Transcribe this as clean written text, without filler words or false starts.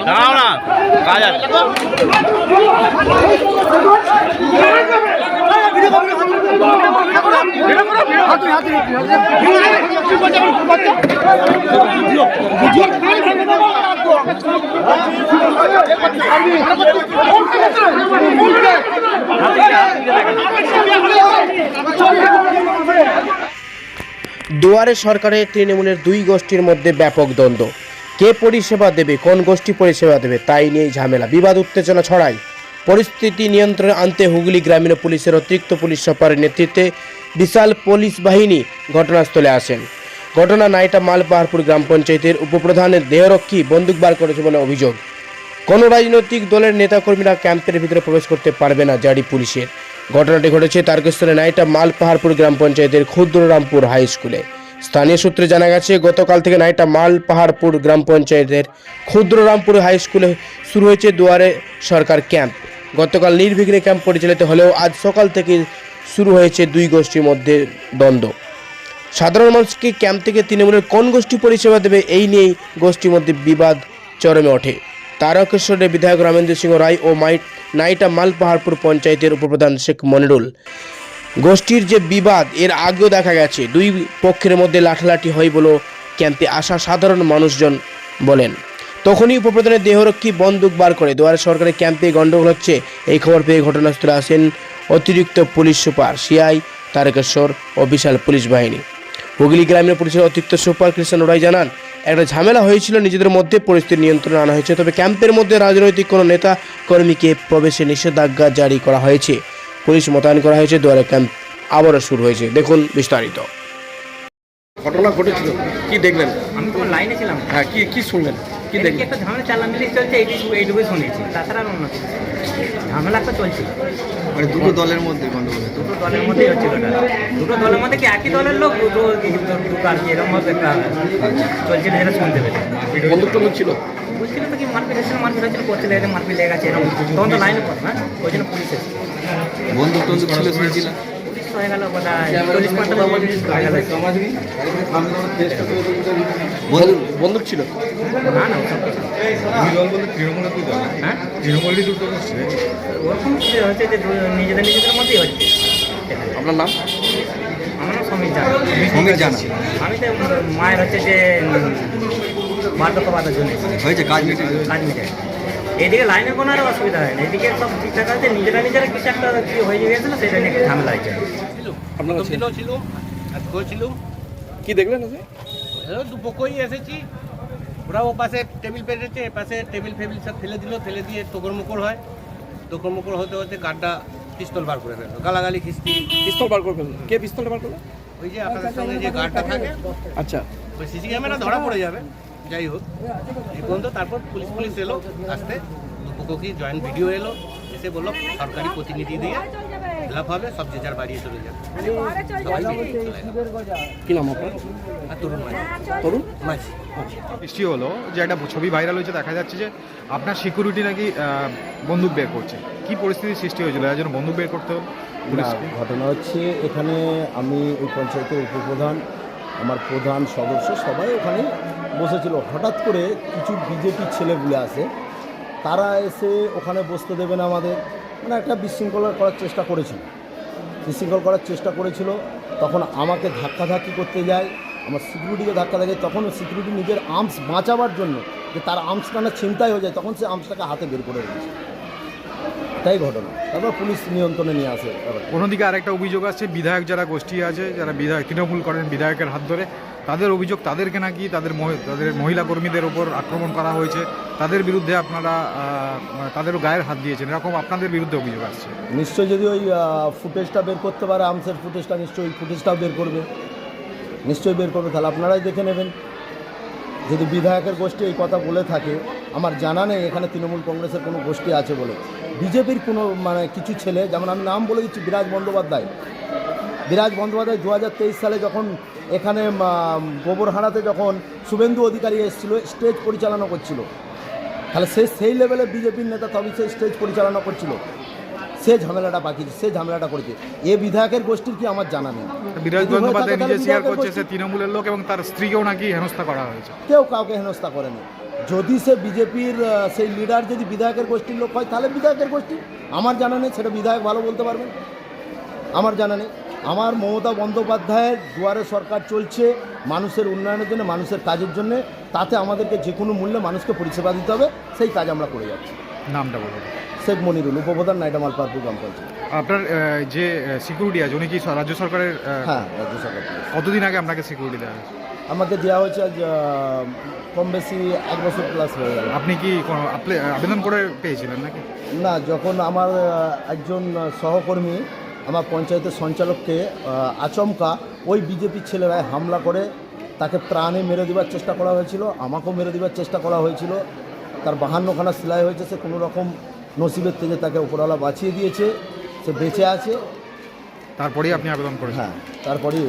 দাঁড়াও না, কাজ আছে। দুয়ারে সরকারের তৃণমূলের দুই গোষ্ঠীর মধ্যে ব্যাপক দ্বন্দ্ব। কে পরিষেবা দেবে, কোন গোষ্ঠী পরিষেবা দেবে, তাই নিয়েই ঝামেলা, বিবাদ উত্তেজনা ছড়ায়। পরিস্থিতি নিয়ন্ত্রণে আনতে হুগলি গ্রামীণ পুলিশের অতিরিক্ত পুলিশ সুপারের নেতৃত্বে বিশাল পুলিশ বাহিনী ঘটনাস্থলে আসেন। ঘটনা নাইটা মালপাহাড়পুর গ্রাম পঞ্চায়েতের উপপ্রধানের দেহরক্ষী বন্দুক বার করেছে বলে অভিযোগ। কোনো রাজনৈতিক দলের নেতাকর্মীরা ক্যাম্পের ভিতরে প্রবেশ করতে পারবে না, জারি পুলিশের। ঘটনাটি ঘটেছে তারকেশ্বরের নাইটা মালপাহাড়পুর গ্রাম পঞ্চায়েতের ক্ষুদ্ররামপুর হাই স্কুলে। স্থানীয় সূত্রে জানা গেছে, গতকাল থেকে নাইটা মালপাহাড়পুর গ্রাম পঞ্চায়েতের ক্ষুদ্ররামপুর হাই স্কুলে শুরু হয়েছে দুয়ারে সরকার ক্যাম্প। গতকাল নির্বিঘ্নে ক্যাম্প পরিচালিত হলেও আজ সকাল থেকে শুরু হয়েছে দুই গোষ্ঠীর মধ্যে দ্বন্দ্ব। সাধারণ মানুষকে ক্যাম্প থেকে তৃণমূলের কোন গোষ্ঠী পরিষেবা দেবে, এই নিয়েই গোষ্ঠীর মধ্যে বিবাদ চরমে ওঠে। তারকেশ্বরের বিধায়ক রামেন্দ্র সিংহ রায় ও নাইটা মালপাহাড়পুর পঞ্চায়েতের উপপ্রধান শেখ মনিরুল। গোষ্ঠীর যে বিবাদ এর আগেও দেখা গেছে, দুই পক্ষের মধ্যে লাঠালাঠি হয় বলে ক্যাম্পে আসা সাধারণ মানুষজন বলেন। তখনই উপপ্রধানের দেহরক্ষী বন্দুক বার করে দুয়ারে সরকারের ক্যাম্পে গন্ডগোল হচ্ছে। এই খবর পেয়ে ঘটনাস্থলে আসেন অতিরিক্ত পুলিশ সুপার সিআই তারকেশ্বর ও বিশাল পুলিশ বাহিনী। হুগলি গ্রামীণ পুলিশের অতিরিক্ত সুপার কৃষ্ণ রায় জানান, একটা ঝামেলা হয়েছিল, নিজেদের মধ্যে পরিস্থিতি নিয়ন্ত্রণে আনা হয়েছে। তবে ক্যাম্পের মধ্যে রাজনৈতিক কোনো নেতা কর্মীকে প্রবেশে নিষেধাজ্ঞা জারি করা হয়েছে। পুলিশ মোতায়েন করা হয়েছে। দুয়ারে ক্যাম্প আবারও শুরু হয়েছে। দেখুন বিস্তারিত। ঘটনা ঘটেছিল, কি দেখলেন? আমি তো লাইনে ছিলাম। হ্যাঁ, কি শুনলেন, কি দেখলেন? একটা ঝামেলা চালামিলি চলছে, এইটুকুই শুনেছি, তাছাড়া আর অন্য কিছু। ঝামেলা একটা চলছে মানে দুটো দলের মধ্যে গন্ডগোল। দুটো দলের মধ্যেই হচ্ছিল ওটা। দুটো দলের মধ্যে কি একই দলের লোক, দুটো আর কি এরকম ভাবে একটা চলছিল, যেটা শুনতে পেলে। বন্দুক টন্দুক ছিল? বুঝছিল তো কি মারপিট হচ্ছিল, করছিল, এদের মারপিট লেগে গেছে এরকম। তখন তো লাইনে পড়ে না, ওই জন্য পুলিশ এসেছে। বন্দুক টন্দুক ছিল শুনেছিলাম। পুলিশ হয়ে গেল বোধহয় 40-45 হয়ে গেল। বন্দুক ছিল না না, ওসব কিছু না। হ্যাঁ, ওরকম কিছু হচ্ছে যে নিজেদের মধ্যেই হচ্ছে। আপনার নাম? আমার নাম সমীর জানা। সমীর জানা। আমি তো মায়ের হচ্ছে যে বার্ধক্য বাধার জন্য হয়েছে কাজ মিটে এইদিকে লাইনের কোনো আর অসুবিধা হয় না, এদিকে সব ঠিকঠাক আছে। নিজেরা কিছু একটা কি হয়ে গিয়েছিল, সেটা নিয়ে একটু ঝামেলা হয়েছে। আপনার ছিল আজকেও ছিল। কি দেখলেন? দুপক্ষই এসেছি, ওরা ও পাশে টেবিল পেরেছে, এ পাশে টেবিল ফেবিল সব ফেলে দিল, ফেলে দিয়ে তোকড়মোকড় হয়। তোকড়মোকড় হতে হতে গার্ডটা পিস্তল বার করে ফেললো, গালাগালি খিস্তি। পিস্তল বার করে ফেললেন? কে পিস্তলটা বার করলো? ওই যে আপনাদের সঙ্গে যে গার্ডটা থাকে, আচ্ছা, ওই সিসি ক্যামেরা ধরা পড়ে যাবে। যাই হোক, এই পর্যন্ত তারপর পুলিশ এলো আসতে, দুপক্ষকে জয়েন্ট ভিডিও এলো, এসে বললো সরকারি প্রতিনিধি দিয়ে খেলাপ হবে, সব যে যার বাড়িয়ে চলে যাবে। সবাই বেরিয়ে চলে গেল। কি নাম আপনার? আর তরুণ মাঝি। তরুণ মাঝি। বৃষ্টি হলো যে একটা ছবি ভাইরাল হয়েছে, দেখা যাচ্ছে যে আপনার সিকিউরিটি নাকি বন্দুক বের করছে। কি পরিস্থিতির সৃষ্টি হয়েছিল, এর জন্য বন্দুক বের করতে হলো? ঘটনা হচ্ছে, এখানে আমি ওই পঞ্চায়েতের উপপ্রধান, আমার প্রধান সদস্য সবাই ওখানে বসেছিল। হঠাৎ করে কিছু বিজেপির ছেলেগুলো আসে, তারা এসে ওখানে বসতে দেবে না আমাদের, মানে একটা বিশৃঙ্খলা করার চেষ্টা করেছিল। তখন আমাকে ধাক্কাধাক্কি করতে যায়, আমার সিকিউরিটিকে ধাক্কাধাক্কি। তখন সিকিউরিটি নিজের আর্মস বাঁচাবার জন্য, যে তার আর্মসটা না ছিনতাই হয়ে যায়, তখন সে আর্মসটাকে হাতে বের করে রেখেছে। তাই ঘটনা। তারপর পুলিশ নিয়ন্ত্রণে নিয়ে আসে। অন্যদিকে আরেকটা অভিযোগ আছে, বিধায়ক যারা গোষ্ঠী আছে, যারা তৃণমূল করেন বিধায়কের হাত ধরে, তাদের অভিযোগ তাদেরকে নাকি তাদের মহিলা কর্মীদের ওপর আক্রমণ করা হয়েছে, তাদের বিরুদ্ধে আপনারা তাদেরও গায়ের হাত দিয়েছেন, এরকম আপনাদের বিরুদ্ধে অভিযোগ আসছে। নিশ্চয়ই যদি ওই ফুটেজটা বের করতে পারে, আর্মসের ফুটেজটা, নিশ্চয়ই ফুটেজটাও বের করবে, তাহলে আপনারাই দেখে নেবেন। যদি বিধায়কের গোষ্ঠী এই কথা বলে থাকে, আমার জানা নেই এখানে তৃণমূল কংগ্রেসের কোনো গোষ্ঠী আছে বলে। বিজেপির কোনো কিছু ছেলে, যেমন আমি নাম বলে দিচ্ছি, বিরাজ বন্দ্যোপাধ্যায় 2023 সালে যখন এখানে গোবরহাড়াতে যখন শুভেন্দু অধিকারী এসেছিল, স্টেজ পরিচালনা করছিল, তাহলে সেই লেভেলে বিজেপির নেতা, তবে সেই স্টেজ পরিচালনা করছিল। সে ঝামেলাটা পাকিয়েছে, সে ঝামেলাটা করেছে। এ বিধায়কের গোষ্ঠীর কি আমার জানা নেই। বিধায়ক যদি হয়ে বন্দ্যোপাধ্যায় থাকে নিজে তাহলে স্বীকার বিধায়কের করছে সে গোষ্ঠী। তৃণমূলের লোক এবং তার স্ত্রীকেও নাকি হেনস্থা করা হয়েছে। কেউ কাউকে হেনস্থা করেনি। যদি সে বিজেপির সেই লিডার যদি বিধায়কের গোষ্ঠীর লোক হয় তাহলে বিধায়কের গোষ্ঠী, আমার জানা নেই, সেটা বিধায়ক ভালো বলতে পারবেন, আমার জানা নেই। আমার মমতা বন্দ্যোপাধ্যায়ের দুয়ারে সরকার চলছে মানুষের উন্নয়নের জন্য, মানুষের কাজের জন্য, তাতে আমাদেরকে যে কোনো মূল্যে মানুষকে পরিষেবা দিতে হবে, সেই কাজ আমরা করে যাচ্ছি। নামটা বলুন। শেখ মনিরুল, উপপ্রধান, নাইডা মালপারপুর গ্রাম পঞ্চায়েত। আপনার যে সিকিউরিটি আছে উনি কি রাজ্য সরকারের হ্যাঁ, রাজ্য সরকার পুলিশ। কতদিন আগে আপনাকে সিকিউরিটি দেওয়া হয়েছে? আমাকে দেওয়া হয়েছে আজ কম বেশি 1 বছর প্লাস হয়ে গেল। আপনি কি কোনো আবেদন করে পেয়েছিলেন নাকি? না, যখন আমার একজন সহকর্মী আমার পঞ্চায়েতের সঞ্চালককে আচমকা ওই বিজেপির ছেলেরা হামলা করে তাকে প্রাণে মেরে দেওয়ার চেষ্টা করা হয়েছিল, আমাকেও মেরে দেওয়ার চেষ্টা করা হয়েছিল। তার 52খানা সেলাই হয়েছে, সে কোনো রকম নসিবের থেকে তাকে উপরওয়ালা বাঁচিয়ে দিয়েছে, সে বেঁচে আছে। তারপরেই আপনি আবেদন করেছেন? হ্যাঁ, তারপরেই